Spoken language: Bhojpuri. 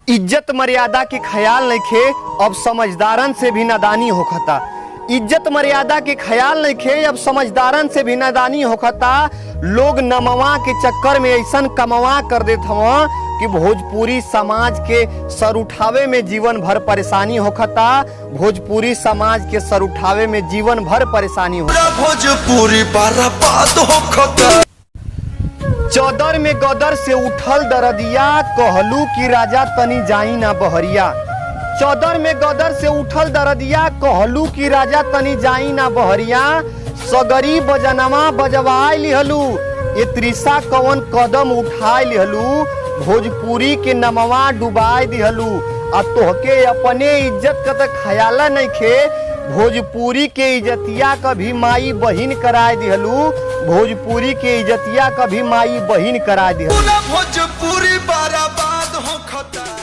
इज्जत मर्यादा के ख्याल नइखे, अब समझदारन से भी नादानी होखता। इज्जत मर्यादा के ख्याल नइखे, अब समझदारन से भी नादानी होखता। लोग नमवा के चक्कर में ऐसन कमवा कर देत हव कि भोजपुरी समाज के सर उठावे में जीवन भर परेशानी होखता। भोजपुरी समाज के सर उठावे में जीवन भर परेशानी होखता। भोजपुरी बर्बाद होखता। चौदर में गदर से उठल दरदिया, कहलू कि राजा तनी जाई ना बहरिया। चौदर में गदर से उठल दरदिया, कहलू कि राजा तनी जाई ना बहरिया। सगरी बजनवा बजवाई लिहलू, ये त्रिशा कवन कदम उठाई लिहलू। भोजपुरी के नमवा डुबाई दिहलू, आ तोहके अपने इज्जत का तो ख्याल नइखे। भोजपुरी के इज्जतिया कभी माई बहिन कराए दिहलू। भोजपुरी के इज्जतिया कभी माई बहिन करा दिहलू। भोजपुरी बर्बाद होखता।